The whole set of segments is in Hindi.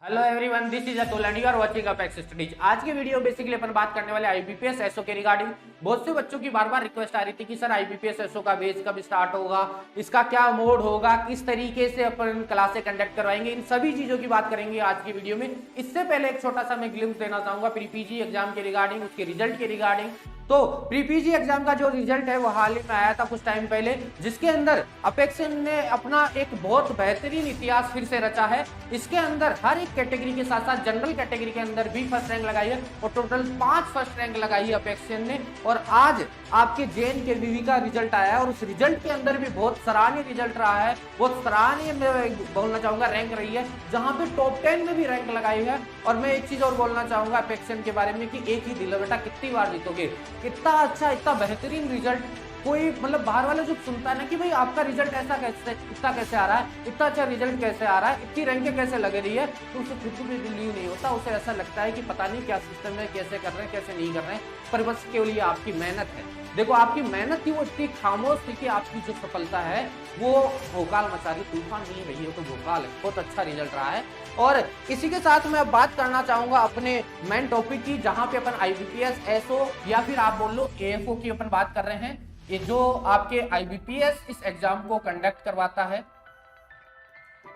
Hello everyone, this is Atul and you are watching Apex Studies. आज की वीडियो बेसिकली अपन बात करने वाले आईबीपीएस एसओ के रिगार्डिंग। बहुत से बच्चों की बार बार रिक्वेस्ट आ रही थी कि सर आईबीपीएस एसओ का बेस कब स्टार्ट होगा, इसका क्या मोड होगा, किस तरीके से अपन क्लासें कंडक्ट करवाएंगे, इन सभी चीजों की बात करेंगे आज की वीडियो में। इससे पहले एक छोटा सा मैं ग्लिम्स देना चाहूंगा प्री पीजी एग्जाम के रिगार्डिंग, उसके रिजल्ट के रिगार्डिंग। तो प्री पीजी एग्जाम का जो रिजल्ट है वो हाल ही में आया था कुछ टाइम पहले, जिसके अंदर अपेक्स ने अपना एक बहुत बेहतरीन इतिहास फिर से रचा है। इसके अंदर हर एक कैटेगरी के साथ साथ जनरल कैटेगरी के अंदर भी फर्स्ट रैंक लगाई है और टोटल 5 फर्स्ट रैंक लगाई है अपेक्स ने। और आज आपके जेएन के बीवी का रिजल्ट आया है और उस रिजल्ट के अंदर भी बहुत सराहनीय रिजल्ट रहा है, बहुत सराहनीय मैं बोलना चाहूंगा रैंक रही है, जहां पे टॉप 10 में भी रैंक लगाई है। और मैं एक चीज और बोलना चाहूंगा अपेक्स के बारे में कि एक ही दिल है बेटा, कितनी बार जीतोगे। कितना अच्छा, इतना बेहतरीन रिजल्ट। कोई मतलब बाहर वाला जो सुनता है ना कि भाई आपका रिजल्ट ऐसा कैसे, इतना कैसे आ रहा है, इतना अच्छा रिजल्ट कैसे आ रहा है, इतनी रैंकें कैसे लग रही है, तो उसे खुद भी बिलीव नहीं होता। उसे ऐसा लगता है कि पता नहीं क्या सिस्टम है, कैसे कर रहे हैं, कैसे नहीं कर रहे हैं, पर बस केवल ये आपकी मेहनत है। देखो आपकी मेहनत थी, वो इतनी खामोश थी कि आपकी जो सफलता है वो भोकाल मचा रही, तूफान नहीं रही है, तो भोकाल है। बहुत अच्छा रिजल्ट रहा है। और इसी के साथ मैं बात करना चाहूंगा अपने मेन टॉपिक की, जहां पे अपन आईबीपीएस एसओ या फिर आप बोल लो एएफओ की अपन बात कर रहे हैं। ये जो आपके आईबीपीएस इस एग्जाम को कंडक्ट करवाता है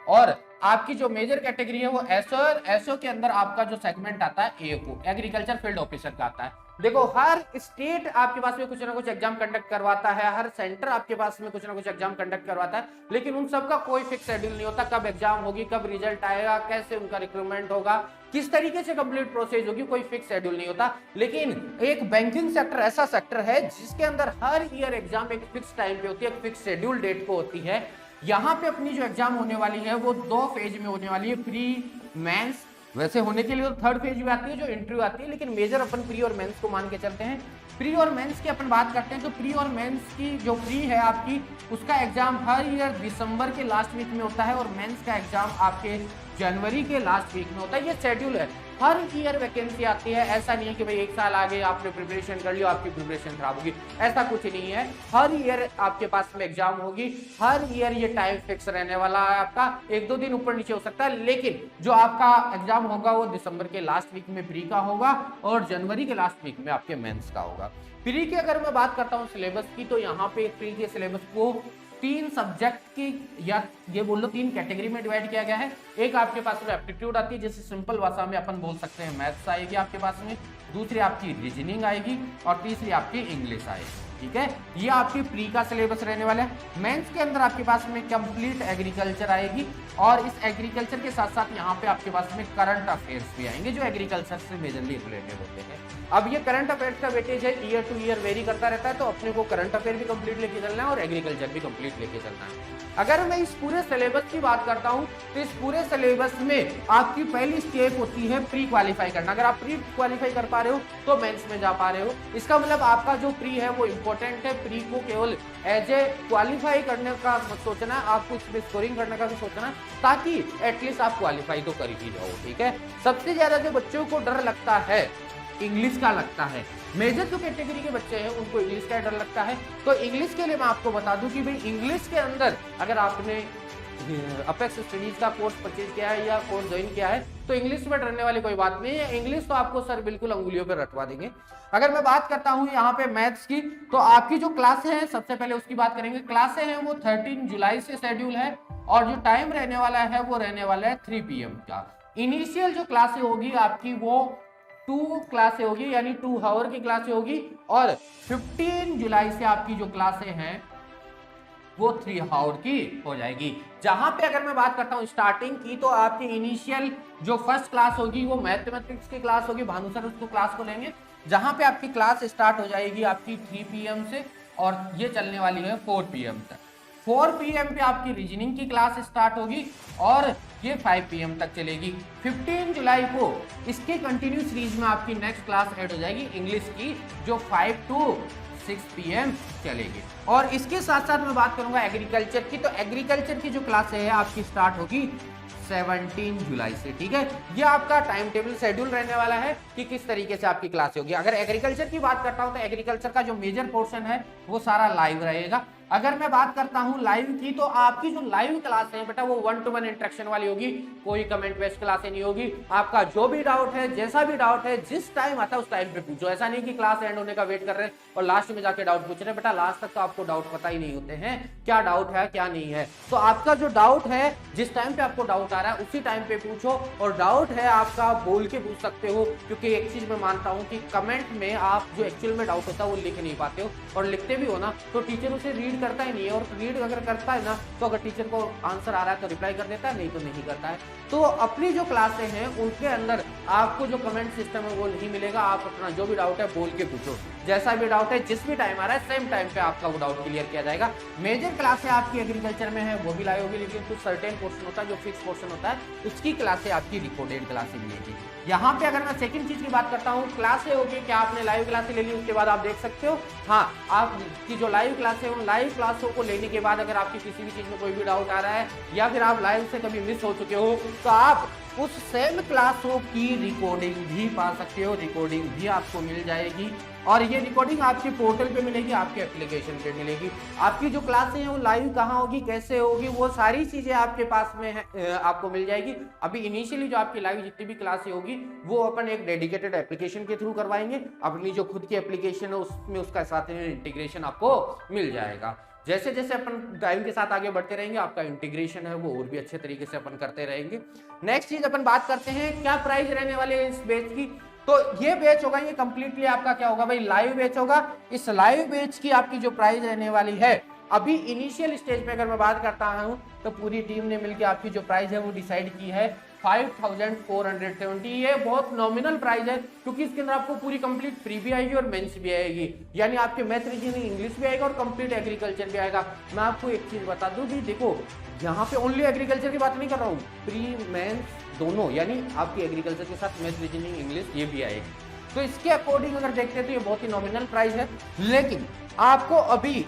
और आपकी जो मेजर कैटेगरी है वो एसओ, एसओ के अंदर आपका जो सेगमेंट आता है एएफओ, एग्रीकल्चर फील्ड ऑफिसर का आता है। देखो हर स्टेट आपके पास में कुछ ना कुछ एग्जाम कंडक्ट करवाता है, हर सेंटर आपके पास में कुछ ना कुछ एग्जाम कंडक्ट करवाता है, लेकिन उन सबका कोई फिक्स शेड्यूल नहीं होता। कब एग्जाम होगी, कब रिजल्ट आएगा, कैसे उनका रिक्रूटमेंट होगा, किस तरीके से कंप्लीट प्रोसेस होगी, कोई फिक्स शेड्यूल नहीं होता। लेकिन एक बैंकिंग सेक्टर ऐसा सेक्टर है जिसके अंदर हर ईयर एग्जाम एक फिक्स टाइम पे होती है, एक फिक्स शेड्यूल डेट को होती है। यहाँ पे अपनी जो एग्जाम होने वाली है वो 2 फेज में होने वाली है, प्री मेंस। वैसे होने के लिए तो 3rd फेज में आती है जो इंटरव्यू आती है, लेकिन मेजर अपन प्री और मेंस को मान के चलते हैं। प्री और मेंस की अपन बात करते हैं तो प्री और मेंस की जो प्री है आपकी, उसका एग्जाम हर ईयर दिसंबर के लास्ट वीक में होता है और मेंस का एग्जाम आपके जनवरी के लास्ट वीक में होता है। ये शेड्यूल है। हर ईयर वैकेंसी आती है, ऐसा नहीं है कि भाई एक साल आगे आपने प्रिपरेशन कर लिया आपकी प्रिपरेशन खराब होगी, ऐसा कुछ नहीं है। हर ईयर आपके पास में एग्जाम होगी, हर ईयर ये टाइम फिक्स रहने वाला है आपका। 1-2 दिन ऊपर नीचे हो सकता है, लेकिन जो आपका एग्जाम होगा वो दिसंबर के लास्ट वीक में प्री का होगा और जनवरी के लास्ट वीक में आपके मेंस का होगा। प्री की अगर मैं बात करता हूँ सिलेबस की, तो यहाँ पे प्री के सिलेबस को 3 सब्जेक्ट की या ये बोल लो 3 कैटेगरी में डिवाइड किया गया है। एक आपके पास में एप्टीट्यूड आती है, जैसे सिंपल भाषा में अपन बोल सकते हैं मैथ्स आएगी आपके पास में, दूसरी आपकी रीजनिंग आएगी और तीसरी आपकी इंग्लिश आएगी। ठीक है, ये आपकी प्री का सिलेबस रहने वाला है। मेंस के अंदर आपके पास में कंप्लीट एग्रीकल्चर आएगी और इस एग्रीकल्चर के साथ साथ यहाँ पे आपके पास में करंट अफेयर्स भी आएंगे जो एग्रीकल्चर से मेजरली रिलेटेड होते हैं। अब ये करंट अफेयर्स का वेटेज है, ईयर टू ईयर वेरी करता रहता है, तो अपने को करंट अफेयर भी कंप्लीट लेके चलना है और एग्रीकल्चर भी कंप्लीट लेके चलना है। अगर मैं इस पूरे सिलेबस की बात करता हूं तो इस पूरे सिलेबस में आपकी पहली स्टेप होती है प्री क्वालिफाई करना। अगर आप प्री क्वालिफाई कर पा रहे हो तो मेंस में जा पा रहे हो। इसका मतलब आपका जो प्री है वो इंपॉर्टेंट है। प्री को केवल एज ए क्वालिफाई करने का सोचना है, आपको इसमें स्कोरिंग करने का भी सोचना है, ताकि एटलीस्ट आप क्वालिफाई तो कर ही जाओ। ठीक है, सबसे ज्यादा जो बच्चों को डर लगता है इंग्लिश का लगता है। मेजर जो कैटेगरी के बच्चे हैं उनको इंग्लिश का डर लगता है। तो इंग्लिश के लिए मैं आपको बता दूं कि भाई इंग्लिश के अंदर अगर आपने अपेक्स स्टडीज का कोर्स परचेज किया है या कोर्स ज्वाइन किया है तो इंग्लिश में डरने वाली कोई बात नहीं है। इंग्लिश तो आपको सर बिल्कुल अंगुलियों पर रटवा देंगे। अगर मैं बात करता हूं यहाँ पे मैथ्स की, तो आपकी जो क्लासें हैं सबसे पहले उसकी बात करेंगे। क्लासें हैं वो 13 जुलाई से शेड्यूल है और जो टाइम रहने वाला है वो रहने वाला है 3 PM का। इनिशियल जो क्लासें होगी आपकी वो 2 क्लासें होगी, यानी 2 आवर की क्लासें होगी और 15 जुलाई से आपकी जो क्लासें हैं वो 3 आवर की हो जाएगी। जहां पे अगर मैं बात करता हूं स्टार्टिंग की, तो आपकी इनिशियल जो फर्स्ट क्लास होगी वो मैथमेटिक्स की क्लास होगी, भानु सर उसको क्लास को लेंगे, जहां पे आपकी क्लास स्टार्ट हो जाएगी आपकी 3 PM से और ये चलने वाली है 4 PM तक। 4 PM पे आपकी रीजनिंग की क्लास स्टार्ट होगी और ये 5 PM तक चलेगी। 15 जुलाई को इसके कंटिन्यू सीरीज में आपकी नेक्स्ट क्लास ऐड हो जाएगी इंग्लिश की, जो 5 to 6 PM चलेगी। और इसके साथ साथ मैं बात करूंगा एग्रीकल्चर की, तो एग्रीकल्चर की जो क्लास है आपकी स्टार्ट होगी 17 जुलाई से। ठीक है, ये आपका टाइम टेबल शेड्यूल रहने वाला है कि किस तरीके से आपकी क्लास होगी। अगर एग्रीकल्चर की बात करता हूं तो एग्रीकल्चर का जो मेजर पोर्शन है वो सारा लाइव रहेगा। अगर मैं बात करता हूं लाइव की, तो आपकी जो लाइव क्लास है बेटा वो 1-to-1 इंटरेक्शन वाली होगी, कोई कमेंट बेस्ड क्लास नहीं होगी। आपका जो भी डाउट है, जैसा भी डाउट है, जिस टाइम आता है उस टाइम पे पूछो। ऐसा नहीं कि क्लास एंड होने का वेट कर रहे हैं और लास्ट में जाके डाउट पूछ रहे हैं। बेटा लास्ट तक तो आपको डाउट पता ही नहीं होते हैं क्या डाउट है क्या नहीं है। तो आपका जो डाउट है, जिस टाइम पे आपको डाउट आ रहा है उसी टाइम पे पूछो। और डाउट है आपका बोल के पूछ सकते हो, क्योंकि एक चीज मैं मानता हूं कि कमेंट में आप जो एक्चुअल में डाउट होता है वो लिख नहीं पाते हो, और लिखते भी हो ना तो टीचर उसे रीड करता ही नहीं है। और रीड अगर करता है ना तो अगर टीचर को आंसर आ रहा है तो रिप्लाई कर देता है, नहीं तो नहीं करता है। तो अपनी जो क्लासें हैं उनके अंदर आपको जो कमेंट सिस्टम है वो नहीं मिलेगा। आप अपना जो भी डाउट है बोल के पूछो, जैसा भी डाउट है जिस भी टाइम आ रहा है सेम टाइम पे आपका वो डाउट क्लियर किया जाएगा। मेजर क्लासें आपकी एग्रीकल्चर में है वो भी लाइव होगी, लेकिन कुछ सर्टेन पोर्शन होता है जो फिक्स पोर्शन होता है उसकी क्लासें आपकी रिकॉर्डेड क्लासें मिलेगी। यहाँ पे अगर मैं सेकंड चीज की बात करता हूँ, क्लासें होगी, क्या आपने लाइव क्लासें ले ली उसके बाद आप देख सकते हो। हाँ, आपकी जो लाइव क्लासें उन लाइव क्लासों को लेने के बाद अगर आपकी किसी भी चीज में कोई भी डाउट आ रहा है या फिर आप लाइव से कभी मिस हो चुके हो तो आप उस सेम क्लासों की रिकॉर्डिंग भी पा सकते हो। रिकॉर्डिंग भी आपको मिल जाएगी और ये रिकॉर्डिंग आपके पोर्टल पे मिलेगी, आपके एप्लीकेशन पे मिलेगी। आपकी जो क्लासें हैं वो लाइव कहाँ होगी, कैसे होगी, वो सारी चीजें आपके पास में है, आपको मिल जाएगी। अभी इनिशियली जो आपकी लाइव जितनी भी क्लासें होगी वो अपन एक डेडिकेटेड एप्लीकेशन के थ्रू करवाएंगे। अपनी जो खुद की एप्लीकेशन है उसमें उसका साथ में इंटीग्रेशन आपको मिल जाएगा। जैसे जैसे अपन टाइम के साथ आगे बढ़ते रहेंगे आपका इंटीग्रेशन है वो और भी अच्छे तरीके से अपन करते रहेंगे। नेक्स्ट चीज अपन बात करते हैं क्या प्राइस रहने वाले हैं इस बैच की। तो ये बैच होगा, ये कंप्लीटली आपका क्या होगा भाई, लाइव बैच होगा। इस लाइव बैच की आपकी जो प्राइस रहने वाली है, अभी इनिशियल स्टेज पे अगर मैं बात करता हूं तो पूरी टीम ने मिलकर आपकी जो प्राइस है वो डिसाइड की है 5470। ये बहुत नॉमिनल प्राइस है क्योंकि इसके अंदर आपको पूरी कंप्लीट प्री भी आएगी और मेंस भी आएगी, यानी आपके मैथ रीजनिंग इंग्लिश भी आएगा और कंप्लीट एग्रीकल्चर भी आएगा। मैं आपको एक चीज बता दूं कि देखो यहाँ पे ओनली एग्रीकल्चर की बात नहीं कर रहा हूँ, प्री मेंस दोनों, यानी आपकी एग्रीकल्चर के साथ मैथ रीजनिंग इंग्लिश ये भी आएगी। तो इसके अकॉर्डिंग अगर देखते हैं तो ये बहुत ही नॉमिनल प्राइस है। लेकिन आपको अभी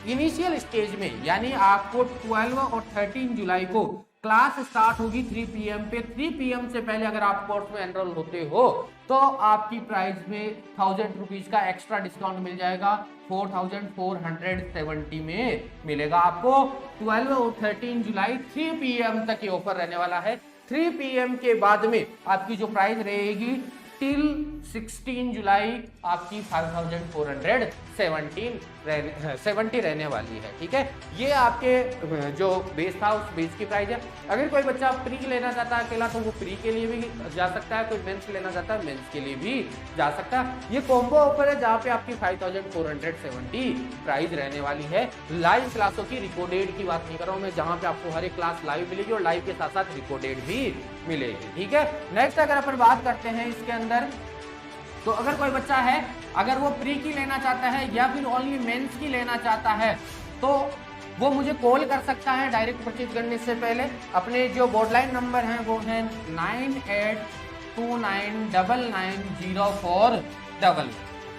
इनिशियल स्टेज में, यानी आपको 12 और 13 जुलाई को क्लास स्टार्ट होगी 3 PM पे। 3 PM से पहले अगर आप कोर्स में एनरोल होते हो तो आपकी प्राइस में 1000 रुपीज का एक्स्ट्रा डिस्काउंट मिल जाएगा, 4470 में मिलेगा आपको। 12 और 13 जुलाई 3 PM तक ये ऑफर रहने वाला है। 3 PM के बाद में आपकी जो प्राइस रहेगी टिल 16 जुलाई आपकी 5470 रहने वाली है। ठीक है, ये आपके जो बेस था उस बेस की प्राइस है। अगर कोई बच्चा प्री लेना चाहता है अकेला तो वो प्री के लिए भी जा सकता है, कोई मेंस लेना चाहता है मेंस के लिए भी जा सकता है। ये कॉम्बो ऑफर है जहाँ पे आपकी 5470 प्राइस रहने वाली है। लाइव क्लासों की रिकॉर्डेड की बात नहीं कर रहा हूँ मैं, जहाँ पे आपको हर एक क्लास लाइव मिलेगी और लाइव के साथ साथ रिकॉर्डेड भी मिलेगी। ठीक है, नेक्स्ट अगर अपन बात करते हैं इसके अंदर, तो अगर कोई बच्चा है अगर वो प्री की लेना चाहता है या फिर ओनली मेंस की लेना चाहता है तो वो मुझे कॉल कर सकता है डायरेक्ट परचेज करने से पहले। अपने जो बोर्डलाइन नंबर हैं वो है 9829990411।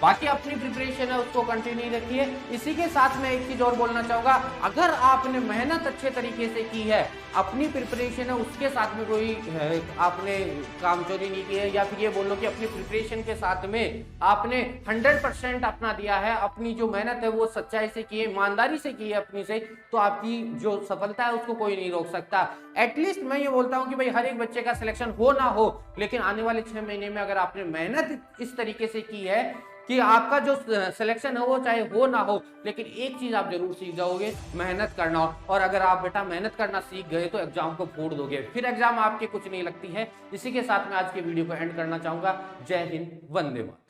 बाकी अपनी प्रिपरेशन है उसको कंटिन्यू रखिए। इसी के साथ में एक चीज और बोलना चाहूंगा, अगर आपने मेहनत अच्छे तरीके से की है, अपनी प्रिपरेशन है उसके साथ में कोई आपने कामचोरी नहीं की है, या फिर ये बोल लो कि अपनी प्रिपरेशन के साथ में आपने 100% अपना दिया है, अपनी जो मेहनत है वो सच्चाई से की है, ईमानदारी से की है अपनी से, तो आपकी जो सफलता है उसको कोई नहीं रोक सकता। एटलीस्ट मैं ये बोलता हूँ कि भाई हर एक बच्चे का सिलेक्शन हो ना हो, लेकिन आने वाले 6 महीने में अगर आपने मेहनत इस तरीके से की है कि आपका जो सिलेक्शन है वो चाहे हो ना हो, लेकिन एक चीज आप जरूर सीख जाओगे, मेहनत करना। और अगर आप बेटा मेहनत करना सीख गए तो एग्जाम को फोड़ दोगे, फिर एग्जाम आपके कुछ नहीं लगती है। इसी के साथ मैं आज के वीडियो को एंड करना चाहूंगा। जय हिंद, वंदे मातरम।